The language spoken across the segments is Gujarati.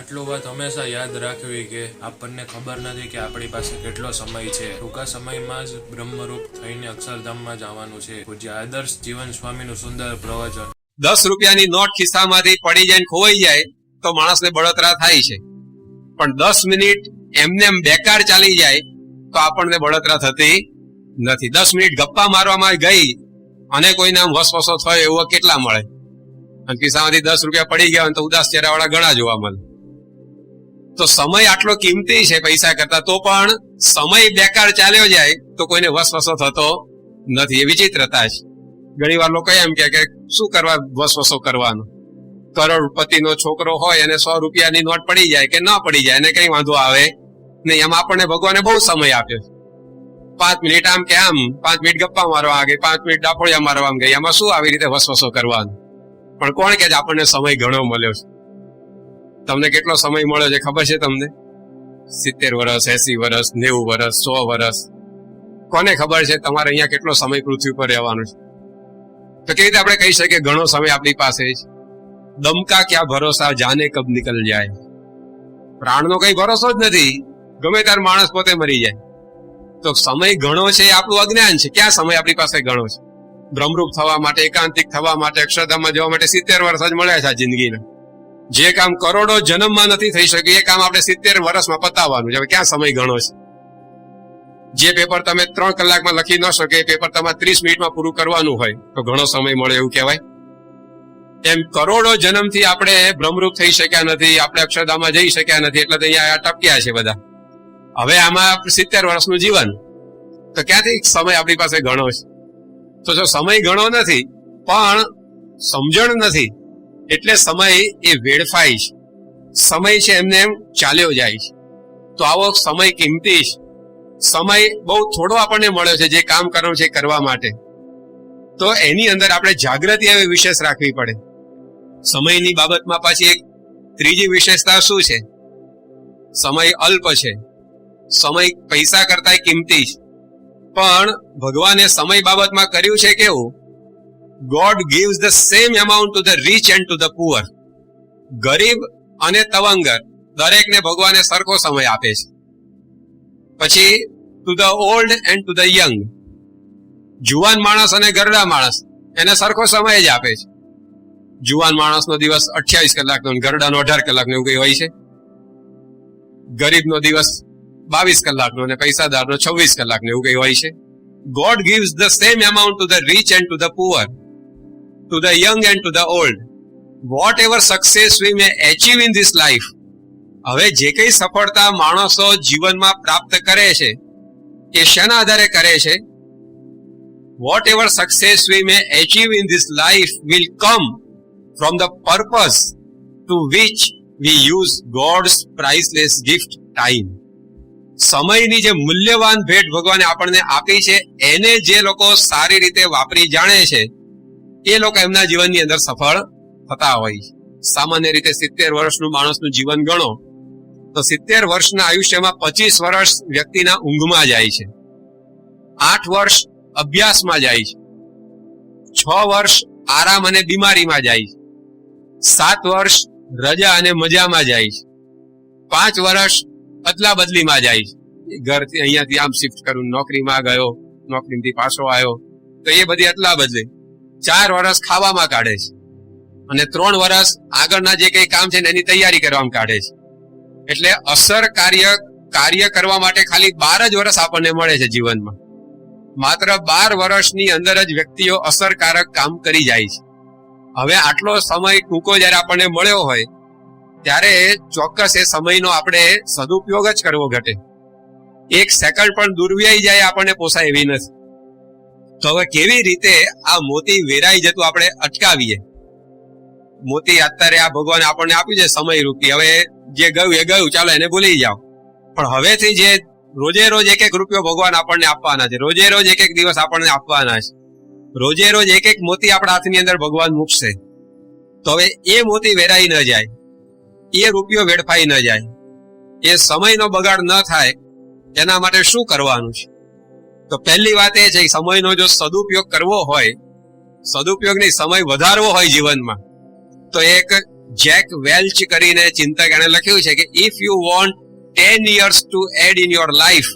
આટલું વાત હંમેશા યાદ રાખવી કે આપણને ખબર નથી કે આપણી પાસે કેટલો સમય છે. ટૂંકા સમયમાં જ બ્રહ્મરૂપ થઈને અક્ષરધામમાં જવાનું છે. પૂજ્ય આદર્શ જીવન સ્વામીનું સુંદર પ્રવચન. 10 રૂપિયાની નોટ ખિસ્સામાંથી પડી જાય ને ખોવાઈ જાય તો માણસને બળતરા થાય છે, પણ 10 મિનિટ એમને એમ બેકાર ચાલી જાય તો આપણને બળતરા થતી નથી. 10 મિનિટ ગપ્પા મારવામાં ગઈ અને કોઈને આમ વસવસો થયો એવો કેટલા મળે, અને ખિસ્સામાંથી 10 રૂપિયા પડી ગયા તો ઉદાસ ચહેરાવાળા ઘણા જોવા મળે. તો સમય આટલો કિંમતી છે પૈસા કરતા, તો પણ સમય બેકાર ચાલ્યો જાય તો કોઈને વસવસો થતો નથી. એ વિચિત્રતા છે. ઘણી વાર લોકો એમ કે શું કરવા વસવસો કરવાનો, કરોડપતિનો છોકરો હોય અને 100 રૂપિયાની નોટ પડી જાય કે ન પડી જાય એને કઈ વાંધો આવે નહીં. એમાં આપણને ભગવાને બહુ સમય આપ્યો, 5 મિનિટ આમ કે આમ, 5 મિનિટ ગપ્પા મારવા ગઈ, 5 મિનિટ ડાફોડિયા મારવા ગઈ, એમાં શું આવી રીતે વસવસો કરવાનો. પણ કોણ કે આપણને સમય ઘણો મળ્યો છે. તમને કેટલો સમય મળ્યો છે ખબર છે તમને? 70 વર્ષ, 80 વર્ષ, 90 વર્ષ, 100 વર્ષ, કોને ખબર છે તમારે અહીંયા કેટલો સમય પૃથ્વી પર રહેવાનો છે? તો કેવી રીતે આપણે કહી શકીએ ઘણો સમય આપણી પાસે છે? દમ કા ક્યાં ભરોસા, જાને કબ નિકલ જાય. પ્રાણનો કઈ ભરોસો જ નથી, ગમે ત્યારે માણસ પોતે મરી જાય. તો સમય ઘણો છે એ આપણું અજ્ઞાન છે. ક્યાં સમય આપણી પાસે ઘણો છે? બ્રહ્મરૂપ થવા માટે, એકાંતિક થવા માટે, અક્ષરધામમાં જવા માટે 70 વર્ષ જ મળ્યા છે આ જિંદગીના. જે કામ કરોડો જન્મમાં નથી થઈ શક્યું એ કામ આપણે 70 વર્ષમાં પતાવવાનું છે. હવે ક્યાં સમય ઘણો છે? જે પેપર તમે 3 કલાકમાં લખી ન શકે એ પેપર તમારે 30 મિનિટમાં પૂરું કરવાનું હોય તો ઘણો સમય મળે એવું કહેવાય? એમ કરોડો જન્મથી આપણે બ્રહ્મરૂપ થઈ શક્યા નથી, આપણે અક્ષરધામમાં જઈ શક્યા નથી, એટલે અહીંયા ટપક્યા છે બધા. હવે આમાં 70 વર્ષનું જીવન, તો ક્યાંથી સમય આપણી પાસે ઘણો છે? તો જો સમય ઘણો નથી પણ સમજણ નથી એટલે સમય એ વેડફાય છે. સમય છે એમને એમ ચાલ્યો જાય છે. તો આવો સમય કિંમતી છે. સમય બહુ થોડો આપણને મળ્યો છે જે કામ કરવું છે કરવા માટે. તો એની અંદર આપણે જાગૃતિ એવી વિશેષ રાખવી પડે. સમયની બાબતમાં પાછી એક ત્રીજી વિશેષતા શું છે? સમય અલ્પ છે. સમય પૈસા કરતા કિંમતી છે. પણ ભગવાને સમય બાબતમાં કર્યું છે કેવું? God gives the same amount to the rich and to the poor. ગરીબ અને તવંગર દરેકને ભગવાને સરખો સમય આપે છે. પછી to the old and to the young, જુવાન માણસ અને ગરડા માણસ એને સરખો સમય જ આપે છે. જુવાન માણસનો દિવસ 28 કલાકનો, ગરડાનો 18 કલાકનો એવું કઈ હોય છે? ગરીબનો દિવસ 22 કલાકનો અને પૈસાદારનો 26 કલાકનો એવું કઈ હોય છે? God gives the same amount to the rich and to the poor, to the young and to the old. Whatever success we may achieve in this life, હવે જે કઈ સફળતા માણસો જીવનમાં પ્રાપ્ત કરે છે એ શેના આધારે કરે છે? Whatever success we may achieve in this life will come from the purpose to which we use God's priceless gift, time. સમયની જે મૂલ્યવાન ભેટ ભગવાને આપણને આપી છે એને જે લોકો સારી રીતે વાપરી જાણે છે એ લોકો એમના જીવનની અંદર સફળ થતા હોય. સામાન્ય રીતે 70 વર્ષનું માણસનું જીવન ગણો તો 70 વર્ષના આયુષ્યમાં 25 વર્ષ વ્યક્તિના ઊંઘમાં જાય છે, 8 વર્ષ અભ્યાસમાં જાય છે, 6 વર્ષ આરામ અને બીમારીમાં જાય છે, 7 વર્ષ રજા અને મજામાં જાય છે, 5 વર્ષ અદલા બદલીમાં જાય છે. ઘરથી અહીંયાથી આમ શિફ્ટ કરું, નોકરીમાં ગયો, નોકરીથી પાછો આવ્યો, તો એ બધી અદલા બદલી. 4 વર્ષ ખાવામાં કાઢે છે અને 3 વર્ષ આગળના જે કઈ કામ છે એની તૈયારી કરવામાં કાઢે છે. એટલે અસર કાર્ય કરવા માટે ખાલી 12 જ વર્ષ આપણને મળે છે જીવનમાં. માત્ર 12 વર્ષની અંદર જ વ્યક્તિઓ અસરકારક કામ કરી જાય છે. હવે આટલો સમય ટૂંકો જયારે આપણને મળ્યો હોય ત્યારે ચોક્કસ એ સમયનો આપણે સદુપયોગ જ કરવો ઘટે. 1 સેકન્ડ પણ દુર્વ્યય જાય આપણને પોસાય એવી નથી. તો હવે કેવી રીતે આ મોતી વેરાઈ જતું આપણે અટકાવીએ? મોતી અત્યારે આ ભગવાને આપણને આપ્યું છે સમય રૂપી. હવે જે ગયું એ ગયું, ચાલો એને ભૂલી જાઓ. પણ હવેથી જે રોજે રોજ 1 રૂપિયો ભગવાન આપણને આપવાના છે, રોજે રોજ 1 દિવસ આપણને આપવાના છે, રોજે રોજ 1 મોતી આપણા હાથની અંદર ભગવાન મૂકશે. તો હવે એ મોતી વેરાઈ ન જાય, એ રૂપિયો વેડફાઈ ન જાય, એ સમયનો બગાડ ન થાય એના માટે શું કરવાનું છે? તો પહેલી વાત એ છે કે સમયનો જો સદુપયોગ કરવો હોય, સદુપયોગ નહીં સમય વધારવો હોય જીવનમાં, તો એક જેક વેલ્ચ કરીને ચિંતક એને લખ્યું છે કે if you want 10 years to add in your life,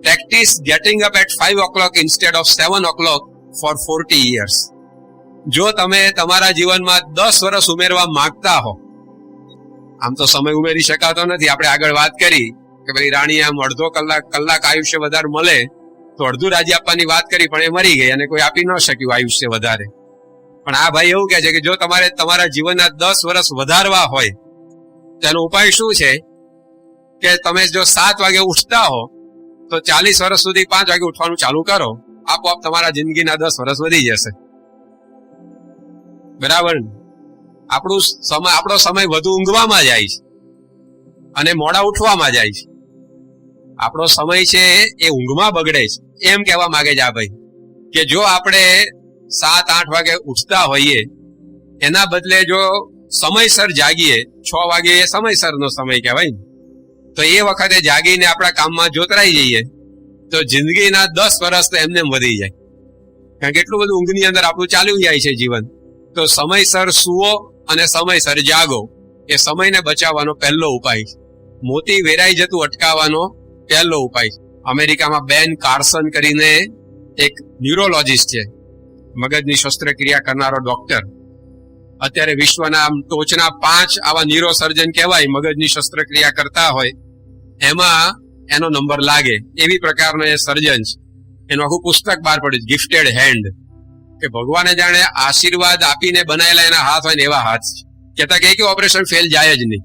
practice getting up at 5 o'clock instead of 7 o'clock for 40 years. જો તમે તમારા જીવનમાં 10 વર્ષ ઉમેરવા માંગતા હો, આમ તો સમય ઉમેરી શકાતો નથી. આપણે આગળ વાત કરી કે ભાઈ રાણી આમ અડધો કલાક આયુષ્ય વધારે મળે તો અડધું રાજ્ય આપવાની વાત કરી, પણ એ મરી ગઈ અને કોઈ આપી ન શક્યું આયુષ્ય વધારે. પણ આ ભાઈ એવું કહે છે કે જો તમારે તમારા જીવનના 10 વર્ષ વધારવા હોય તેનો ઉપાય શું છે કે તમે જો 7 વાગે ઉઠતા હો તો 40 વર્ષ સુધી 5 વાગે ઉઠવાનું ચાલુ કરો, આપોઆપ તમારા જિંદગીના 10 વર્ષ વધી જશે. બરાબર? આપણો સમય વધુ ઊંઘવામાં જાય છે અને મોડા ઉઠવામાં જાય છે. આપણો સમય છે એ ઊંઘમાં બગડે છે. એમ કહેવા માંગે છે આ ભાઈ કે જો આપણે 7-8 વાગે ઉઠતા હોઈએ એના બદલે જો સમયસર જાગીએ, 6 વાગે એ સમયસરનો સમય કહેવાય ને, તો એ વખતે જાગીને આપણા કામમાં જોતરાઈ જઈએ તો જિંદગીના 10 વર્ષ તો એમને વધી જાય. કારણ કે એટલું બધું ઊંઘની અંદર આપણું ચાલ્યું જાય છે જીવન. તો સમયસર સુવો અને સમયસર જાગો એ સમયને બચાવવાનો પહેલો ઉપાય છે. મોતી વેરાઈ જતું અટકાવવાનો પહેલો ઉપાય છે. અમેરિકામાં બેન કાર્સન કરીને એક ન્યુરોલોજીસ્ટ છે, મગજની શસ્ત્રક્રિયા કરનારો ડોક્ટર. અત્યારે વિશ્વના ટોચના 5 આવા ન્યુરો સર્જન કહેવાય, મગજની શસ્ત્રક્રિયા કરતા હોય એમાં એનો નંબર લાગે એવી પ્રકારનો એ સર્જન છે. એનું આખું પુસ્તક બહાર પડ્યું, ગિફ્ટેડ હેન્ડ, કે ભગવાને જાણે આશીર્વાદ આપીને બનાયેલા એના હાથ હોય ને એવા હાથ છે. કહેતા કે ઓપરેશન ફેલ જાય જ નહીં,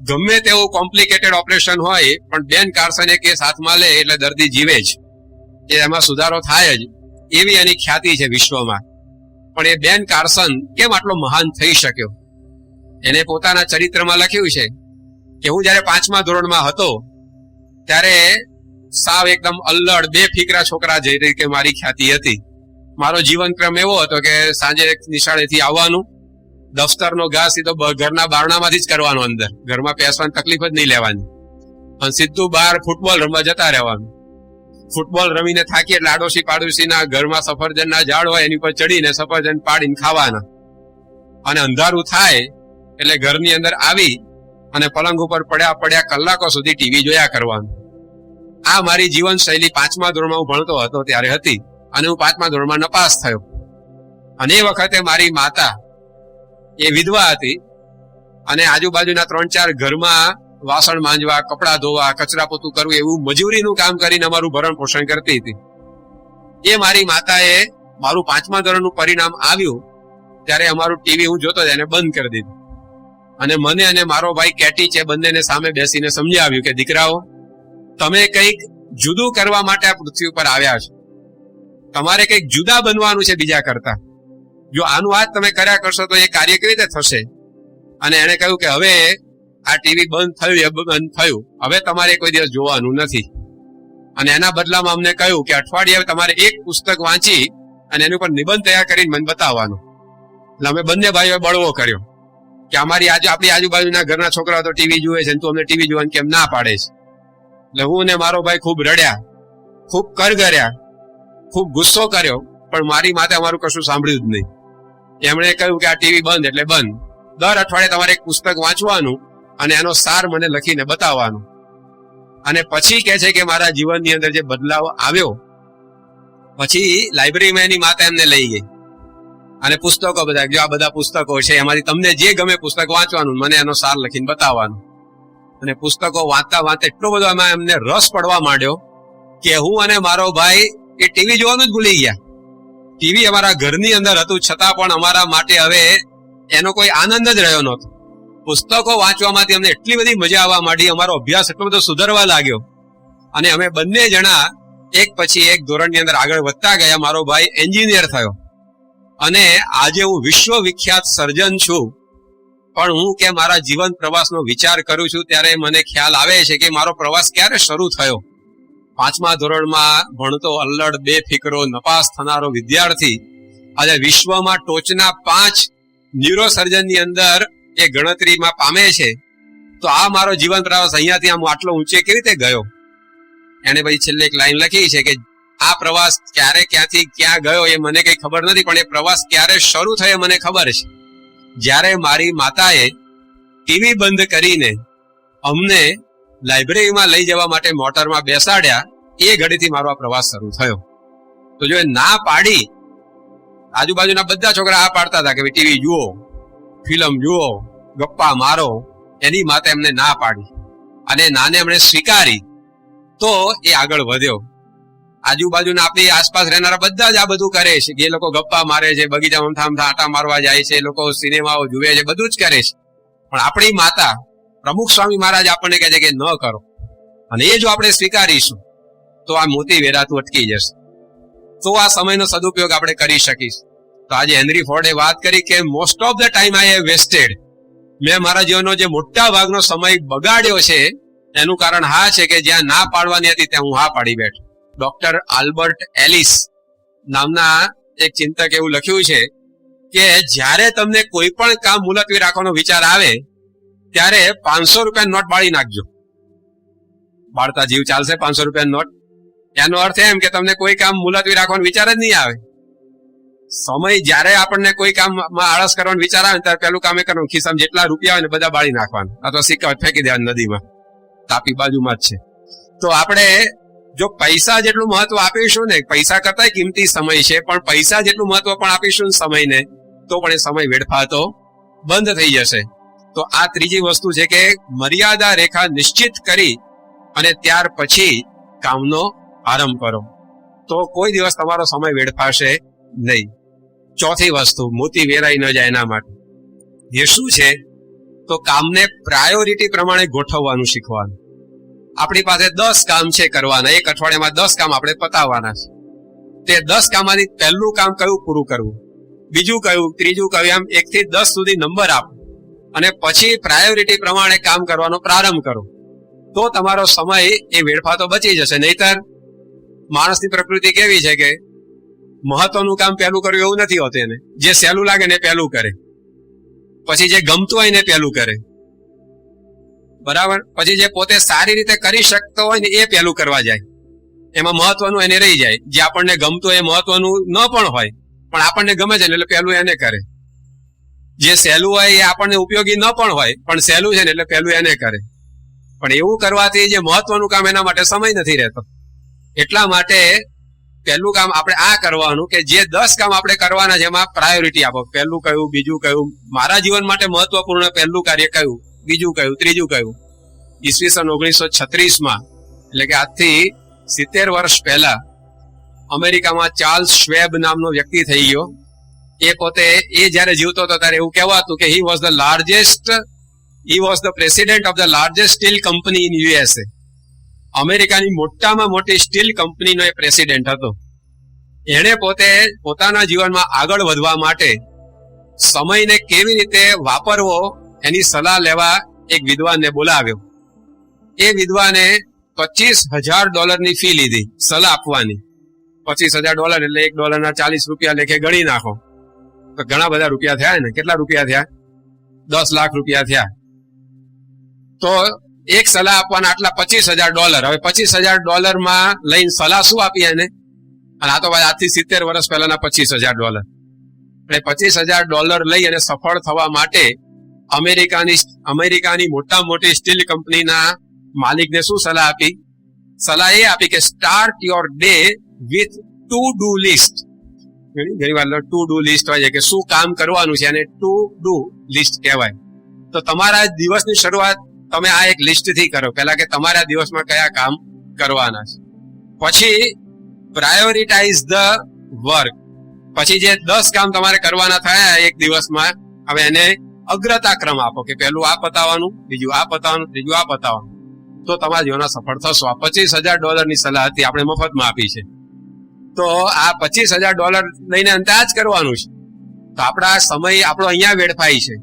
ગમે તેવું કોમ્પ્લિકેટેડ ઓપરેશન હોય પણ બેન કાર્સન કેસ હાથમાં લે એટલે દર્દી જીવે જ, એમાં સુધારો થાય જ, એવી એની ખ્યાતિ છે વિશ્વમાં. પણ એ બેન કાર્સન કેમ આટલો મહાન થઈ શક્યો? એને પોતાના ચરિત્રમાં લખ્યું છે કે હું જયારે 5મા ધોરણમાં હતો ત્યારે સાવ એકદમ અલ્લડ બેફિકરા છોકરા જે રીતે મારી ખ્યાતિ હતી. મારો જીવનક્રમ એવો હતો કે સાંજે નિશાળેથી આવવાનું, દફતરનો ઘા સીધો ઘરના બારણામાંથી જ કરવાનો, અંદર ઘરમાં પેસવાની તકલીફ જ નહીં લેવાની, અને સીધું બહાર ફૂટબોલ રમવા જતા રહેવાનું. ફૂટબોલ રમીને થાકી એટલે આડોશી પાડોશીના ઘરમાં સફરજનના ઝાડ હોય એની પર ચડીને સફરજન પાડીને ખાવાના, અને અંધારું થાય એટલે ઘરની અંદર આવી અને પલંગ ઉપર પડ્યા કલાકો સુધી ટીવી જોયા કરવાનું. આ મારી જીવન શૈલી 5મા ધોરણમાં હું ભણતો હતો ત્યારે હતી, અને હું 5મા ધોરણમાં નપાસ થયો. અને એ વખતે મારી માતા એ વિધવા હતી અને આજુબાજુના 3-4 ઘરમાં વાસણ માંજવા, કપડા ધોવા, કચરા પોતું કરવું એવું મજૂરીનું કામ કરીને અમારું ભરણ પોષણ કરતી હતી. એ મારી માતાએ મારું 5મા ધોરણનું પરિણામ આવ્યું ત્યારે અમારું ટીવી હું જોતો એને બંધ કરી દીધું, અને મને અને મારો ભાઈ કેટી છે બંનેને સામે બેસીને સમજાવ્યું કે દીકરાઓ, તમે કંઈક જુદું કરવા માટે આ પૃથ્વી ઉપર આવ્યા છો, તમારે કંઈક જુદા બનવાનું છે બીજા કરતા. જો આનું આ તમે કર્યા કરશો તો એ કાર્ય કેવી રીતે થશે? અને એને કહ્યું કે હવે આ ટીવી બંધ થયું, હવે તમારે કોઈ દિવસ જોવાનું નથી. અને એના બદલામાં અમને કહ્યું કે અઠવાડિયે તમારે એક પુસ્તક વાંચી અને એની ઉપર નિબંધ તૈયાર કરીને મને બતાવવાનો. એટલે અમે બંને ભાઈઓએ બળવો કર્યો કે આપણી આજુબાજુના ઘરના છોકરાઓ તો ટીવી જુએ છે, તું અમને ટીવી જોવાનું કેમ ના પાડે છે? એટલે હું ને મારો ભાઈ ખૂબ રડ્યા, ખૂબ કરગર્યા, ખૂબ ગુસ્સો કર્યો, પણ મારી માથે અમારું કશું સાંભળ્યું જ નહીં. એમણે કહ્યું કે આ ટીવી બંધ એટલે બંધ, દર અઠવાડિયે તમારે એક પુસ્તક વાંચવાનું અને એનો સાર મને લખીને બતાવવાનો. અને પછી કહે છે કે મારા જીવનની અંદર જે બદલાવ આવ્યો, પછી લાઇબ્રેરીમાં એની માતા એમને લઈ ગઈ અને પુસ્તકો બધા, જો આ બધા પુસ્તકો છે એમાંથી તમને જે ગમે પુસ્તક વાંચવાનું, મને એનો સાર લખીને બતાવવાનો. અને પુસ્તકો વાંચતા એટલો બધો એમાં એમને રસ પડવા માંડ્યો કે હું અને મારો ભાઈ એ ટીવી જોવાનું જ ભૂલી ગયા. ટીવી અમારા ઘરની અંદર હતું છતાં પણ અમારા માટે હવે એનો કોઈ આનંદ જ રહ્યો નહોતો. પુસ્તકો વાંચવામાંથી અમને એટલી બધી મજા આવવા માંડી, અમારો અભ્યાસ એટલો બધો સુધરવા લાગ્યો, અને અમે બંને જણા એક પછી એક ધોરણની અંદર આગળ વધતા ગયા. મારો ભાઈ એન્જિનિયર થયો અને આજે હું વિશ્વ વિખ્યાત સર્જન છું. પણ હું કે મારા જીવન પ્રવાસનો વિચાર કરું છું ત્યારે મને ખ્યાલ આવે છે કે મારો પ્રવાસ ક્યારે શરૂ થયો. 5મા ધોરણમાં ભણતો અલ્લડ બેફિકરો નપાસ થનારો વિદ્યાર્થી આજે વિશ્વમાં ટોચના 5 ન્યુરો સર્જનની અંદર એ ગણતરીમાં પામે છે. તો આ મારો જીવન પ્રવાસ અહીંયાથી આમ આટલો ઊંચે કેવી રીતે ગયો? એને પછી છેલ્લે એક લાઈન લખી છે કે આ પ્રવાસ ક્યારે ક્યાંથી ક્યાં ગયો એ મને કઈ ખબર નથી, પણ એ પ્રવાસ ક્યારે શરૂ થયો મને ખબર છે. જ્યારે મારી માતાએ ટીવી બંધ કરીને અમને લાઇબ્રેરીમાં લઈ જવા માટે મોટરમાં બેસાડ્યા, એ ઘડીથી મારો આ પ્રવાસ શરૂ થયો. તો જો એ ના પાડી, આજુબાજુના બધા છોકરા આ પાડતા હતા કે ભાઈ ટીવી જુઓ, ફિલ્મ જુઓ, ગપ્પા મારો, એની માતા એમને ના પાડી અને નાને એમણે સ્વીકારી, તો એ આગળ વધ્યો. આજુબાજુના આપણી આસપાસ રહેનારા બધા જ આ બધું કરે છે કે એ લોકો ગપ્પા મારે છે, બગીચામાં થામથા આટા મારવા જાય છે, એ લોકો સિનેમાઓ જુએ છે, બધું જ કરે છે. પણ આપણી માતા પ્રમુખ સ્વામી મહારાજ આપણને કહે છે કે ન કરો, અને એ જો આપણે સ્વીકારીશું તો આ મોતી વેરાતું અટકી જશે. તો આ સમયનો સદુપયોગ આપણે કરી શકીશું. તો આજે હેનરી ફોર્ડે વાત કરી કે most of the time I have vested, મેં મારા જીવનનો જે મોટા ભાગનો સમય બગાડ્યો છે, એનું કારણ હા છે કે જ્યાં ના પાડવાની હતી ત્યાં હું હા પાડી બેઠો. ડોક્ટર આલ્બર્ટ એલિસ નામના એક ચિંતક એવું લખ્યું છે કે જ્યારે તમને કોઈ પણ કામ મુલતવી રાખવાનો વિચાર આવે ત્યારે 500 રૂપિયાની નોટ બાળી નાખજો. બાળતા જીવ ચાલશે 500 રૂપિયાની નોટ? એનો અર્થ એમ કે તમને કોઈ કામ મુલતવી રાખવાનો વિચાર જ નહીં આવે. સમય જ્યારે આપણને કોઈ કામમાં આળસ કરવાનો વિચાર આવે ત્યારે પેલું કામ એ કરવાનું, ખિસ્સામાં જેટલા રૂપિયા હોય ને બધા બાળી નાખવાના, અથવા સિક્કા ફેંકી દેવાના નદીમાં, તાપી બાજુમાં જ છે. તો આપણે જો પૈસા જેટલું મહત્વ આપીશું ને, પૈસા કરતા કિંમતી સમય છે, પણ પૈસા જેટલું મહત્વ પણ આપીશું સમયને, તો પણ એ સમય વેડફાતો બંધ થઈ જશે. તો આ ત્રીજી વસ્તુ છે કે મર્યાદા રેખા નિશ્ચિત કરી અને ત્યાર પછી કામનો આરંભ કરો, તો કોઈ દિવસ તમારો સમય વેડફાશે નહીં. ચોથી વસ્તુ, મોતી વેરાઈ ન જાય એના માટે એ શું છે? તો કામને પ્રાયોરિટી પ્રમાણે ગોઠવવાનું શીખવાનું. આપણી પાસે 10 કામ છે કરવાના, એક અઠવાડિયામાં 10 કામ આપણે પતાવવાના છે. તે 10 કામમાંથી પહેલું કામ કયું પૂરું કરવું, બીજું કયું, ત્રીજું કયું, એમ 1 થી 10 સુધી નંબર આપો અને પછી પ્રાયોરિટી પ્રમાણે કામ કરવાનો પ્રારંભ કરો. તો તમારો સમય એ વેડફાતો બચી જશે. નહીતર માણસની પ્રકૃતિ કેવી છે કે મહત્વનું કામ પહેલું કર્યું એવું નથી હોતું. એને જે સહેલું લાગે ને પહેલું કરે, પછી જે ગમતું હોય ને પહેલું કરે, બરાબર. પછી જે પોતે સારી રીતે કરી શકતો હોય ને એ પહેલું કરવા જાય, એમાં મહત્વનું એને રહી જાય. જે આપણને ગમતું એ મહત્વનું ન પણ હોય, પણ આપણને ગમે છે ને એટલે પહેલું એને કરે. જે સહેલું હોય એ આપણને ઉપયોગી ન પણ હોય, પણ સહેલું છે ને એટલે પહેલું એને કરે. પણ એવું કરવાથી જે મહત્વનું કામ એના માટે સમય નથી રહેતો. એટલા માટે પહેલું કામ આપણે આ કરવાનું કે જે 10 કામ આપણે કરવાના છે એમાં પ્રાયોરિટી આપો. પહેલું કયું, બીજું કયું, મારા જીવન માટે મહત્વપૂર્ણ પહેલું કાર્ય કયું, બીજું કયું, ત્રીજું કયું. ઈસવીસન 1936માં, એટલે કે આજથી 70 વર્ષ પહેલા અમેરિકામાં ચાર્લ્સ શ્વેબ નામનો વ્યક્તિ થઈ ગયો. એ પોતે જયારે જીવતો હતો ત્યારે એવું કહેવાતું કે he was the president of the largest steel company in USA. અમેરિકાની મોટામાં મોટી સ્ટીલ કંપનીનો એ પ્રેસિડેન્ટ હતો. એણે પોતે પોતાના જીવનમાં આગળ વધવા માટે સમયને કેવી રીતે વાપરવો એની સલાહ લેવા એક વિદ્વાનને બોલાવ્યો. એ વિદ્વાને $25,000 ફી લીધી સલાહ આપવાની. $25,000 એટલે $1 40 લેખે ગણી નાખો તો ઘણા બધા રૂપિયા થયા ને. કેટલા રૂપિયા થયા? 10 લાખ રૂપિયા થયા. તો એક સલાહ આપવાના આટલા $25,000. હવે $25,000 માં લઈને સલાહ શું આપી એને? અને આ તો આજથી 70 વર્ષ પહેલાના $25,000. એટલે $25,000 લઈ અને સફળ થવા માટે અમેરિકાની મોટા મોટી સ્ટીલ કંપનીના માલિકને શું સલાહ આપી? સલાહ એ આપી કે start your day with to do list. ઘણી વાર ટુ ડુ લિસ્ટ હોય છે કે શું કામ કરવાનું છે, અને ટુ ડુ લિસ્ટ કહેવાય. તો તમારા દિવસની શરૂઆત તમે આ એક લિસ્ટ થી કરો. પહેલા કે તમારા દિવસમાં કયા કામ કરવાના છે. પછી પ્રાયોરિટાઇઝ ધ વર્ક. પછી જે 10 કામ તમારે કરવાના થયા એક દિવસમાં, હવે એને અગ્રતા ક્રમ આપો કે પહેલું આ પતાવવાનું, બીજું આ પતાવવાનું, ત્રીજું આ પતાવવાનું. તો તમારા જીવનમાં સફળ થશો. આ $25,000 ની સલાહ હતી, આપણે મફતમાં આપી છે. તો આ $25,000 લઈને અંતે આ જ કરવાનું છે. તો આપણા સમય આપણો અહીંયા વેડફાય છે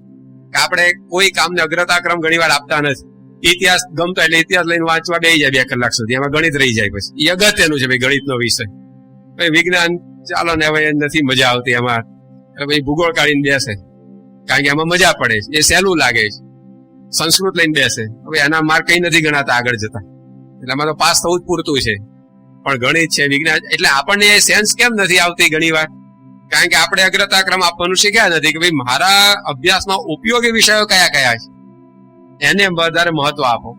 કે આપણે કોઈ કામને અગ્રતા ક્રમ ઘણી વાર આપતા નથી. ઇતિહાસ ગમતો એટલે ઇતિહાસ લઈને વાંચવા બેસી જાય 2 કલાક સુધી, એમાં ગણિત રહી જાય. પછી એ અગત્યનું છે ભાઈ, ગણિતનો વિષય. વિજ્ઞાન ચાલો ને હવે નથી મજા આવતી એમાં, એટલે ભાઈ ભૂગોળ કાઢીને બેસે કારણ કે એમાં મજા પડે છે, એ સહેલું લાગે છે. સંસ્કૃત લઈને બેસે, હવે એના માર્ક કઈ નથી ગણાતા આગળ જતા, એટલે એમાં તો પાસ થવું જ પૂરતું છે. પણ ગણિત છે, વિજ્ઞાન, એટલે આપણને એ સેન્સ કેમ નથી આવતી ઘણી વાર કારણ કે આપણે અગ્રતા ક્રમ આપવાનું શીખ્યા નથી કે ભાઈ મારા અભ્યાસમાં ઉપયોગી વિષયો કયા કયા છે એને વધારે મહત્વ આપો,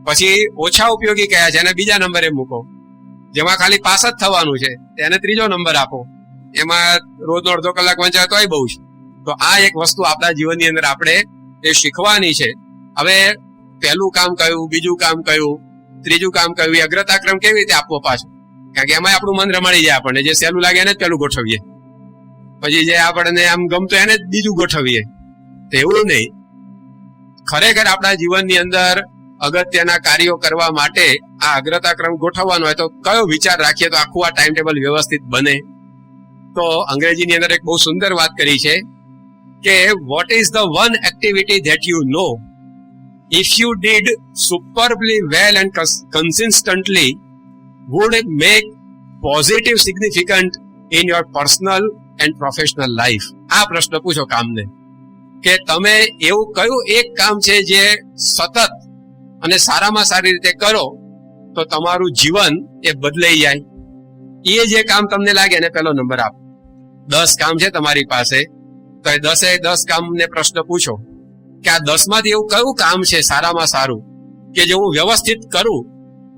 પછી ઓછા ઉપયોગી કયા છે એને બીજા નંબરે મૂકો, જેમાં ખાલી પાસ જ થવાનું છે તેને ત્રીજો નંબર આપો, એમાં રોજનો અડધો કલાક વંચાય તોય બહુ છે. તો આ એક વસ્તુ આપણા જીવનની અંદર આપણે એ શીખવાની છે. હવે પહેલું કામ કયું, બીજું કામ કયું, ત્રીજું કામ કયું, એ અગ્રતા ક્રમ કેવી રીતે આપવો પાછો? કારણ કે એમાં આપણું મન રમાડી જાય, આપણને જે સહેલું લાગે એને જ પેલું ગોઠવીએ, પછી જે આપણને આમ ગમતું એને જ બીજું ગોઠવીએ. તો એવું નહીં. ખરેખર આપણા જીવનની અંદર અગત્યના કાર્યો કરવા માટે આ અગ્રતા ક્રમ ગોઠવવાનો હોય તો કયો વિચાર રાખીએ તો આખું આ ટાઈમ ટેબલ વ્યવસ્થિત બને? તો અંગ્રેજીની અંદર એક બહુ સુંદર વાત કરી છે કે what is the one activity that you know if you did superbly well and consistently would make positive significant in your personal and professional life. આ પ્રશ્ન પૂછો કામને કે તમે એવું કયું એક કામ છે જે સતત અને સારામાં સારી રીતે કરો તો તમારું જીવન એ બદલાઈ જાય. એ જે કામ તમને લાગે એને પહેલો નંબર આપો. 10 કામ છે તમારી પાસે, તો એ 10 કામને પ્રશ્ન પૂછો કે આ 10 માંથી એવું કયું કામ છે સારામાં સારું કે જે હું વ્યવસ્થિત કરું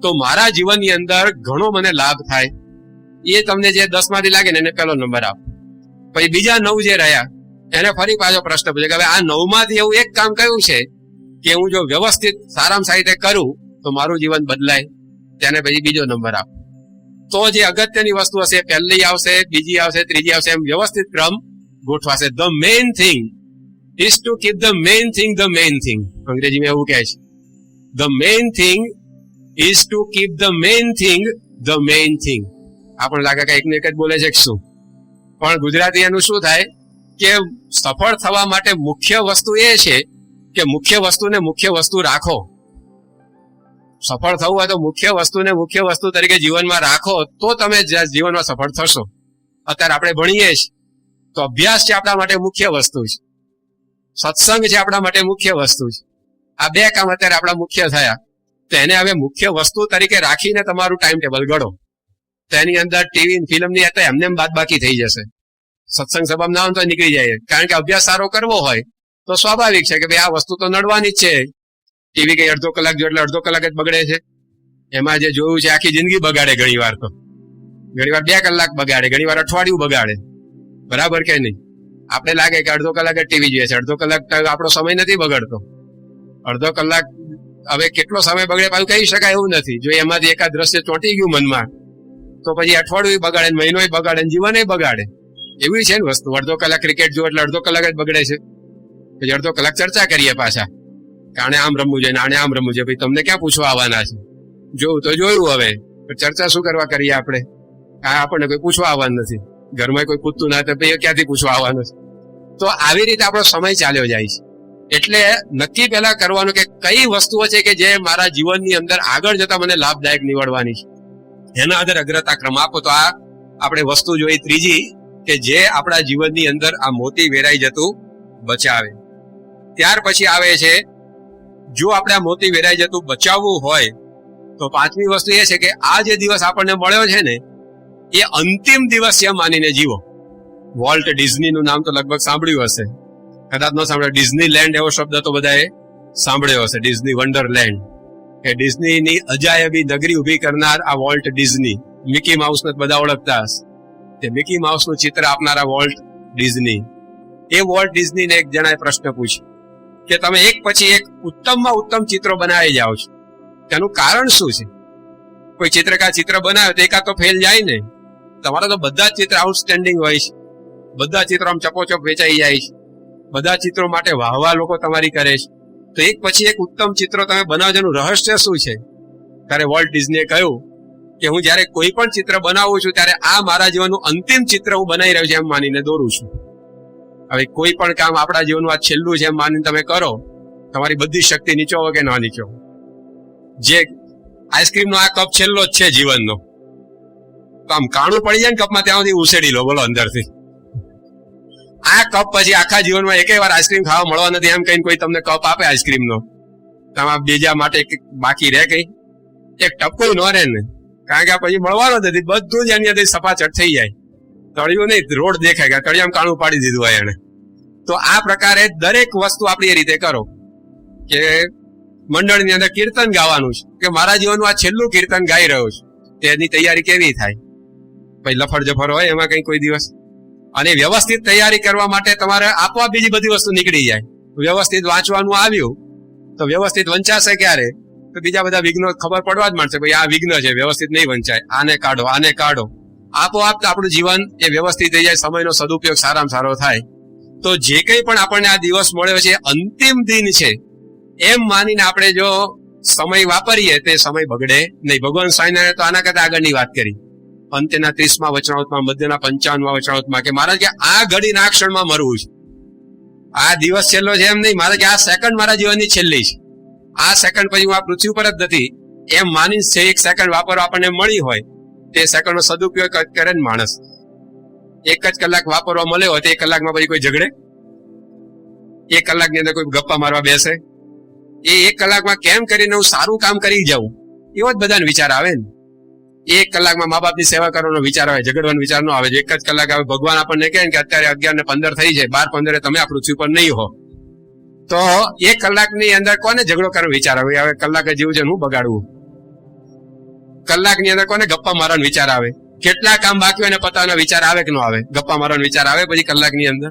તો મારા જીવનની અંદર ઘણો મને લાભ થાય. એ તમને જે 10 માંથી લાગે ને એને પહેલો નંબર આપો. પછી બીજા 9 જે રહ્યા એને ફરી પાછો પ્રશ્ન પૂછે કે હવે આ 9 માંથી એવું એક કામ કયું છે કે હું જો વ્યવસ્થિત સારામાં સારી રીતે કરું તો મારું જીવન બદલાય, તેને પછી બીજો નંબર આપો. તો જે અગત્યની વસ્તુ હશે પહેલી આવશે, બીજી આવશે, ત્રીજી આવશે, એમ વ્યવસ્થિત ક્રમ ગોઠવાશે. The main thing is to keep the main thing the main thing. અંગ્રેજીમાં એવું કહે છે, the main thing is to keep the main thing the main thing. આપણને લાગે કે એકને એક જ બોલે છે કે શું, પણ ગુજરાતી એનું શું થાય કે સફળ થવા માટે મુખ્ય વસ્તુ એ છે કે મુખ્ય વસ્તુને મુખ્ય વસ્તુ રાખો. સફળ થવું હોય તો મુખ્ય વસ્તુને મુખ્ય વસ્તુ તરીકે જીવનમાં રાખો તો તમે જીવનમાં સફળ થશો. અત્યારે આપણે ભણીએ છીએ તો અભ્યાસ છે આપણા માટે મુખ્ય વસ્તુ છે, સત્સંગ છે આપણા માટે મુખ્ય વસ્તુ છે. આ 2 કામ અત્યારે આપણા મુખ્ય થયા. તો એને હવે મુખ્ય વસ્તુ તરીકે રાખીને તમારું ટાઈમ ટેબલ ઘડો. તો એની અંદર ટીવી ફિલ્મની તો એમને બાદબાકી થઈ જશે. સત્સંગ સભામાં ના હોય તો નીકળી જાય. કારણ કે અભ્યાસ સારો કરવો હોય તો સ્વાભાવિક છે કે ભાઈ આ વસ્તુ તો નડવાની જ છે. ટીવી કઈ અડધો કલાક જો એટલે અડધો કલાક જ બગડે છે. એમાં જે જોયું છે આખી જિંદગી બગાડે, ઘણી વાર તો ઘણી વાર 2 કલાક બગાડે, ઘણી વાર અઠવાડિયું બગાડે. બરાબર કે નહીં? આપણે લાગે કે અડધો કલાક જ ટીવી જોઈએ છે, અડધો કલાક આપણો સમય નથી બગડતો. અડધો કલાક હવે કેટલો સમય બગડે પાછું કહી શકાય એવું નથી. જો એમાંથી એકાદ દ્રશ્ય ચોંટી ગયું મનમાં તો પછી અઠવાડિયું બગાડે, મહિનો બગાડે, જીવન બગાડે. એવી છે ને વસ્તુ. અડધો કલાક ક્રિકેટ જો એટલે અડધો કલાક જ બગડે છે. પછી અડધો કલાક ચર્ચા કરીએ પાછા કે આને આમ રમવું જોઈએ, આને આમ રમવું જોઈએ. ભાઈ તમને ક્યાં પૂછવા આવવાના છે? જોયું તો જોયું, હવે ચર્ચા શું કરવા કરીએ આપણે? આપણને કોઈ પૂછવા આવવાનું નથી. ઘરમાં કોઈ પૂછતું ના તો ભાઈ ક્યાંથી પૂછવા આવવાનું છે? તો આવી રીતે આપણો સમય ચાલ્યો જાય છે. એટલે નક્કી પહેલા કરવાનું કે કઈ વસ્તુઓ છે કે જે મારા જીવનની અંદર આગળ જતા મને લાભદાયક નીવડવાની છે, એના આધારે અગ્રતા ક્રમ આપો. તો આ આપણે વસ્તુ જોઈ ત્રીજી કે જે આપણા જીવનની અંદર આ મોતી વેરાઈ જતું બચાવે. ત્યાર પછી આવે છે જો આપણે આ મોતી વેરાઈ જતું બચાવવું હોય તો 5મી વસ્તુ એ છે કે આ જે દિવસ આપણને મળ્યો છે ને એ અંતિમ દિવસ છે માનીને જીવો. વોલ્ટ ડિઝની નું નામ તો લગભગ સાંભળ્યું હશે, કદાચ ન સાંભળ્યો. ડિઝની લેન્ડ એવો શબ્દ તો બધાએ સાંભળ્યો હશે, ડિઝની વન્ડરલેન્ડ. કે ડિઝનીની અજાયબી નગરી ઉભી કરનાર આ વોલ્ટ ડિઝની. મિકી માઉસ ને બધા ઓળખતા હશે. તે મિકી માઉસ નું ચિત્ર આપનારા વોલ્ટ ડિઝની. એ વોલ્ટ ડિઝનીને એક જણાએ પ્રશ્ન પૂછ્યો કે તમે એક પછી એક ઉત્તમમાં ઉત્તમ ચિત્રો બનાવી જાઓ છો, તેનું કારણ શું છે? કોઈ ચિત્રકાર ચિત્ર બનાવે તો એકાદ તો ફેલ જાય ને. તમારા તો બધા જ ચિત્ર આઉટસ્ટેન્ડિંગ હોય છે, બધા ચિત્રો આમ ચપોચપ વેચાઈ જાય છે, બધા ચિત્રો માટે વાહવા લોકો તમારી કરે છે. તો એક પછી એક ઉત્તમ ચિત્રો તમે બનાવો, એનું રહસ્ય શું છે? ત્યારે વોલ્ટ ડિઝનીએ કહ્યું કે હું જયારે કોઈ પણ ચિત્ર બનાવું છું ત્યારે આ મારા જીવનનું અંતિમ ચિત્ર હું બનાવી રહ્યો છું એમ માનીને દોરું છું. હવે કોઈ પણ કામ આપણા જીવનનું આ છેલ્લું છે એમ માનીને તમે કરો, તમારી બધી શક્તિ નીચો કે ના નીચો. જે આઈસ્ક્રીમનો આ કપ છેલ્લો જ છે જીવનનો, તો આમ કાણું પડી જાય ને કપમાં ત્યાં સુધી ઉછેડી લો, બોલો અંદરથી. આ કપ પછી આખા જીવનમાં એકેય વાર આઈસ્ક્રીમ ખાવા મળવા નથી એમ કહીને કોઈ તમને કપ આપે આઈસ્ક્રીમનો, તમારા બીજા માટે બાકી રહે કઈ? એક ટપકું ન રહે ને, કારણ કે પછી મળવાનો નથી, બધું જ એની અંદર સપાચટ થઈ જાય. તળિયું નહીં, રોડ દેખાય કે તળિયામાં કાણું પાડી દીધું હોય એને. તો આ પ્રકારે દરેક વસ્તુ આપણી એ રીતે કરો કે મંડળની અંદર કીર્તન ગાવાનું છે કે મારા જીવનનું આ છેલ્લું કીર્તન ગાઈ રહ્યો છું, તેની તૈયારી કેવી થાય? પછી લફડ જફર હોય એમાં કઈ કોઈ દિવસ. અને વ્યવસ્થિત તૈયારી કરવા માટે તમારે આપવા બીજી બધી વસ્તુ નીકળી જાય. વ્યવસ્થિત વાંચવાનું આવ્યું તો વ્યવસ્થિત વંચાશે ક્યારે? તો બીજા બધા વિઘ્નો ખબર પડવા જ માંડશે, ભાઈ આ વિઘ્ન છે, વ્યવસ્થિત નહીં વંચાય, આને કાઢો આને કાઢો. આપોઆપ આપણું જીવન એ વ્યવસ્થિત થઈ જાય, સમયનો સદુપયોગ સારામાં સારો થાય. તો જે કંઈ પણ આપણને આ દિવસ મળ્યો છે અંતિમ દિન છે એમ માનીને આપણે જો સમય વાપરીએ તે સમય બગડે નહીં. ભગવાન સ્વામિનારાયણ તો આના કરતા આગળની વાત કરી અંત્યના 30મા વચનામૃતમાં, મધ્યના 55મા વચનામૃતમાં કે મહારાજ કે આ ઘડીના આ ક્ષણમાં મરવું છે. આ દિવસ છેલ્લો છે એમ નહીં, મહારાજ કે આ સેકન્ડ મારા જીવનની છેલ્લી છે. આ સેકન્ડ પછી હું આ પૃથ્વી પર જ નથી એમ માની છે. એક સેકન્ડ વાપરવા આપણને મળી હોય તે સેકન્ડનો સદુપયોગ કરે ને માણસ. 1 જ કલાક વાપરવા મળે હોય તો 1 કલાકમાં પછી કોઈ ઝઘડે? 1 કલાકની અંદર કોઈ ગપ્પા મારવા બેસે? એ 1 કલાકમાં કેમ કરીને હું સારું કામ કરી જાઉં એવો જ બધાને વિચાર આવે ને. 1 કલાકમાં મા બાપની સેવા કરવાનો વિચાર આવે, ઝઘડવાનો વિચાર ન આવે. 1 જ કલાક આવે. ભગવાન આપણને કહે કે અત્યારે 11:15 થઈ છે, 12:15 તમે આ પૃથ્વી પર નહીં હો, તો 1 કલાકની અંદર કોને ઝઘડો કરવાનો વિચાર આવે? હવે કલાક જેવું છે હું બગાડવું. કલાકની અંદર કોને ગપ્પા મારવાનો વિચાર આવે? કેટલા કામ બાકી હોય ને પતાવવાનો વિચાર આવે કે ન આવે? ગપ્પા મારવાનો વિચાર આવે પછી કલાકની અંદર.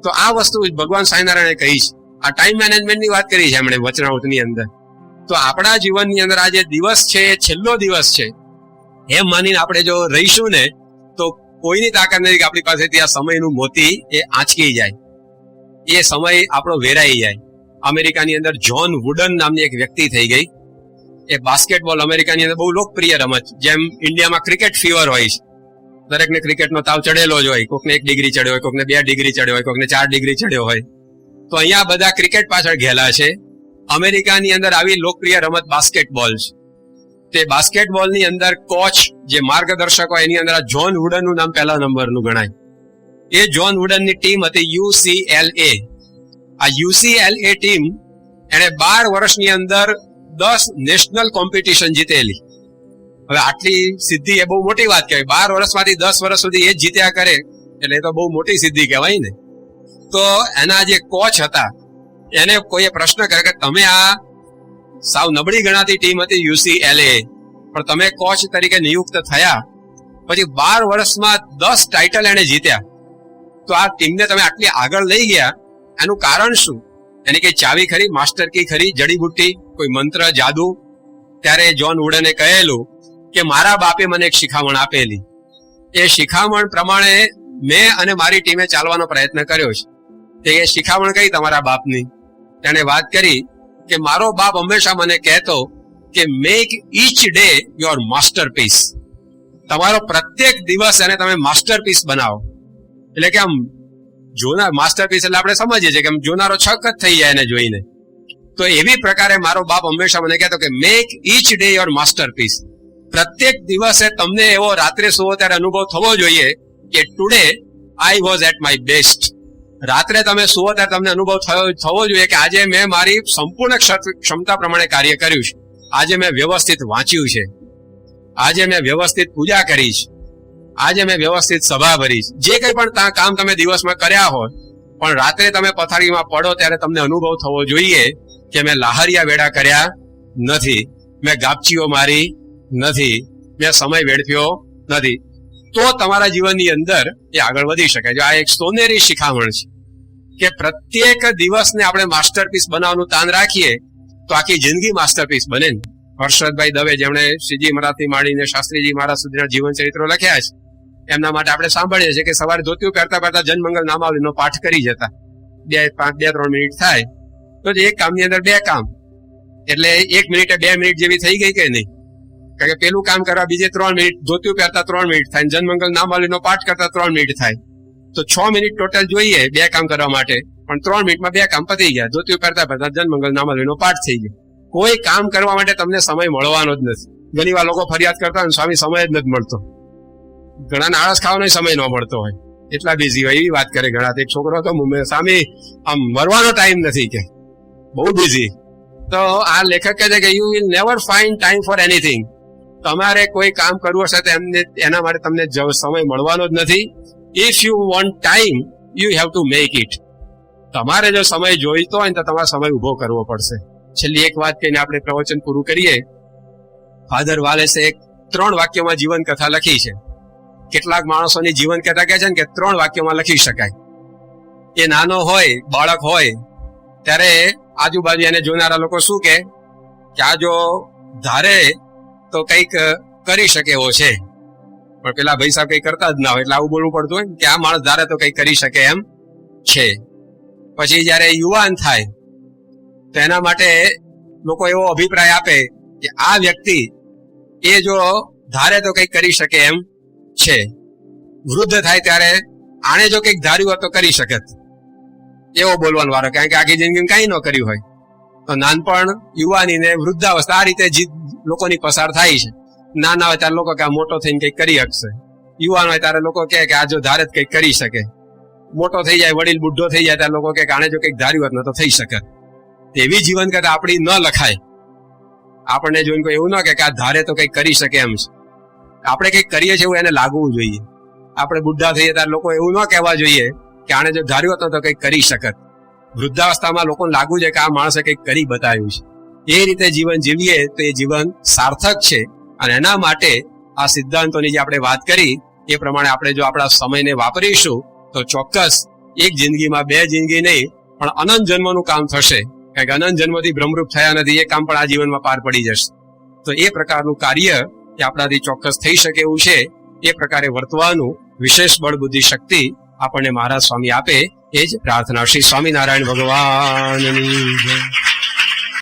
તો આ વસ્તુ ભગવાન સ્વામિનારાયણે કહી છે. આ ટાઈમ મેનેજમેન્ટની વાત કરી છે એમણે વચનામૃતની અંદર. તો આપણા જીવનની અંદર આ જે દિવસ છે એ છેલ્લો દિવસ છે એમ માનીને આપણે જો રહીશું ને તો કોઈની તાકાત નથી કે આપણી પાસેથી આ સમયનું મોતી એ આંચકી જાય, એ સમય આપણો વેરાઈ જાય. અમેરિકાની અંદર જ્હોન વુડન નામની એક વ્યક્તિ થઈ ગઈ. એ બાસ્કેટબોલ અમેરિકાની અંદર બહુ લોકપ્રિય રમત, જેમ ઇન્ડિયામાં ક્રિકેટ ફીવર હોય છે, દરેકને ક્રિકેટનો તાવ ચડેલો જ હોય. કોકને 1 ડિગ્રી ચડ્યો હોય, કોકને 2 ડિગ્રી ચડ્યો હોય, કોકને 4 ડિગ્રી ચડ્યો હોય. તો અહીંયા બધા ક્રિકેટ પાછળ ઘેલા છે. અમેરિકાની અંદર આવી લોકપ્રિય રમત બાસ્કેટબોલ છે. તે બાસ્કેટબોલની અંદર કોચ જે માર્ગદર્શક હોય એની અંદર આ જ્હોન વુડનનું નામ પહેલા નંબરનું ગણાય. એ જ્હોન વુડનની ટીમ હતી UCLA. આ UCLA ટીમ એને 12 વર્ષની અંદર 10 નેશનલ કોમ્પિટિશન જીતેલી. હવે આટલી સિદ્ધિ એ બહુ મોટી વાત કહેવાય. 12 વર્ષમાંથી 10 વર્ષ સુધી એ જ જીત્યા કરે એટલે એ તો બહુ મોટી સિદ્ધિ કહેવાય ને. તો એના જે કોચ હતા એને કોઈએ પ્રશ્ન કર્યો કે તમે આ સાવ નબળી ગણાતી ટીમ હતી UCLA, પણ તમે કોચ તરીકે નિયુક્ત થયા પછી 12 વર્ષમાં 10 ટાઇટલ એને જીત્યા, તો આ ટીમને તમે આટલી આગળ લઈ ગયા, એનું કારણ શું? એની કઈ ચાવી ખરી, માસ્ટર કી ખરી, જડીબુટ્ટી, કોઈ મંત્ર, જાદુ? ત્યારે જ્હોન વુડને કહેલું કે મારા બાપે મને એક શિખામણ આપેલી. એ શિખામણ પ્રમાણે મેં અને મારી ટીમે ચાલવાનો પ્રયત્ન કર્યો છે. એ શિખામણ કઈ તમારા બાપની? તેને વાત કરી કે મારો બાપ હંમેશા મને કહેતો કે make each day your masterpiece. તમારો પ્રત્યેક દિવસ એને તમે માસ્ટરપીસ બનાવો. એટલે કે આમ જોનાર માસ્ટરપીસ એટલે આપણે સમજીએ છીએ કે આમ જોનારો છક જ થઈ જાય એને જોઈને. તો એવી પ્રકારે મારો બાપ હંમેશા મને કહેતો કે make each day your masterpiece. પ્રત્યેક દિવસે તમને એવો રાત્રે સુવો ત્યારે અનુભવ થવો જોઈએ કે today I was at my best. રાત્રે તમે સુવો ત્યારે તમને અનુભવ થવો જોઈએ કે આજે મેં મારી સંપૂર્ણ ક્ષમતા પ્રમાણે કાર્ય કર્યું છે. આજે મેં વ્યવસ્થિત વાંચ્યું છે, આજે મેં વ્યવસ્થિત પૂજા કરી છે, આજે મેં વ્યવસ્થિત સભા ભરી છે. જે કંઈ પણ કામ તમે દિવસમાં કર્યા હોય, પણ રાત્રે તમે પથારીમાં પડો ત્યારે તમને અનુભવ થવો જોઈએ કે મેં લાહરિયા વેડા કર્યા નથી, મેં ગાપચીઓ મારી નથી, મેં સમય વેડફ્યો નથી. તો તમારા જીવનની અંદર એ આગળ વધી શકે. જો આ એક સોનેરી શિખામણ છે કે પ્રત્યેક દિવસને આપણે માસ્ટરપીસ બનાવવાનું તાન રાખીએ તો આખી જિંદગી માસ્ટરપીસ બને. હર્ષદભાઈ દવે જેમણે શ્રીજી મહારાજથી માંડીને શાસ્ત્રીજી મહારાજ સુધીના જીવન ચરિત્રો લખ્યા છે, એમના માટે આપણે સાંભળીએ છીએ કે સવારે ધોતિયું પહેરતા પહેરતા જનમંગલ નામાવલીનો પાઠ કરી જતા. 2-3 મિનિટ થાય તો એક કામની અંદર 2 કામ, એટલે 1 મિનિટે 2 મિનિટ જેવી થઈ ગઈ કે નહીં? કારણ કે પેલું કામ કરવા બીજે 3 મિનિટ, ધોતિયું પહેરતા 3 મિનિટ થાય, જનમંગલ નામાવલીનો પાઠ કરતા 3 મિનિટ થાય. તો 6 મિનિટ ટોટલ જોઈએ 2 કામ કરવા માટે, પણ 3 મિનિટમાં 2 કામ પતી ગયા. ધોતિયું પહેરતા પહેરતા જનમંગલ નામાવલીનો પાઠ થઈ ગયો. કોઈ કામ કરવા માટે તમને સમય મળવાનો જ નથી. ઘણી વાર લોકો ફરિયાદ કરતા હોય સ્વામી સમય જ નથી મળતો. ઘણાને આળસ ખાવાનો સમય ન મળતો હોય, એટલા બિઝી હોય. એવી વાત કરે ઘણા. એક છોકરો હતો સ્વામી આમ મરવાનો ટાઈમ નથી, કે બહુ બિઝી. તો આ લેખક કહે છે કે you will never find time for anything. તમારે કોઈ કામ કરવું હશે તો એના માટે તમને સમય મળવાનો જ નથી. If you want time you have to make it. તમારે જો સમય જોઈતો હોય ને તો તમારે સમય ઉભો કરવો પડશે. છેલ્લી એક વાત કહીને આપણે પ્રવચન પૂરું કરીએ. ફાધર વાલેસે 3 વાક્યોમાં જીવન કથા લખી છે. કેટલાક માણસોની જીવન કથા કહે છે ને કે 3 વાક્યોમાં લખી શકાય. એ નાનો હોય, બાળક હોય ત્યારે આજુબાજુ એને જોનારા લોકો શું કે આ જો ધારે તો કંઈક કરી શકે એવો છે, પણ પેલા ભાઈ સાહેબ કઈ કરતા જ ના હોય એટલે આવું બોલવું પડતું હોય કે આ માણસ ધારે તો કઈ કરી શકે એમ છે. પછી જયારે યુવાન થાય તો એના માટે લોકો એવો અભિપ્રાય આપે કે આ વ્યક્તિ એ જો ધારે તો કઈક કરી શકે એમ છે. વૃદ્ધ થાય ત્યારે આણે જો કઈક ધાર્યું હોત તો કરી શકે એવો બોલવાનો વારો, કારણ કે આખી જિંદગી કઈ ન કર્યું હોય. તો નાનપણ, યુવાની ને વૃદ્ધાવસ્થા આ રીતે લોકોની પસાર થાય છે. નાના હોય ત્યારે લોકો કે આ મોટો થઈને કઈક કરી શકશે, યુવાન હોય ત્યારે લોકો કે આ જો ધારે કઈક કરી શકે. મોટો થઈ જાય, વડીલ બુઢ્ઢો થઈ જાય ત્યારે લોકો કે આણે જો કઈક ધાર્યું હોત ને તો થઈ શકે. એવી જીવન કથા આપણી ન લખાય. આપણને જોઈને કોઈ એવું ન કે આ ધારે તો કઈક કરી શકે એમ છે. આપણે કઈક કરીએ છીએ એવું એને લાગવું જોઈએ. આપણે બુઢ્ઢા થઈએ ત્યારે લોકો એવું ન કહેવા જોઈએ કે આણે જો ધાર્યું હોત તો કઈક કરી શકત. વૃદ્ધાવસ્થામાં લોકોને લાગવું છે કે આ માણસે કઈક કરી બતાવ્યું છે. એ રીતે જીવન જીવીએ તો એ જીવન સાર્થક છે. અને એના માટે આ સિદ્ધાંતોની જે આપણે વાત કરી એ પ્રમાણે આપણે જો આપણા સમયને વાપરીશું તો ચોક્કસ એક જિંદગીમાં 2 જિંદગી નહીં પણ અનંત જન્મનું કામ થશે. કારણ કે અનંત જન્મથી બ્રહ્મરૂપ થયા નથી, એ કામ પણ આ જીવનમાં પાર પડી જશે. તો એ પ્રકારનું કાર્ય એ આપણાથી ચોક્કસ થઈ શકે એવું છે. એ પ્રકારે વર્તવાનું વિશેષ બળ, બુદ્ધિ, શક્તિ આપણને મહારાજ સ્વામી આપે એ જ પ્રાર્થના. શ્રી સ્વામિનારાયણ ભગવાનની જય.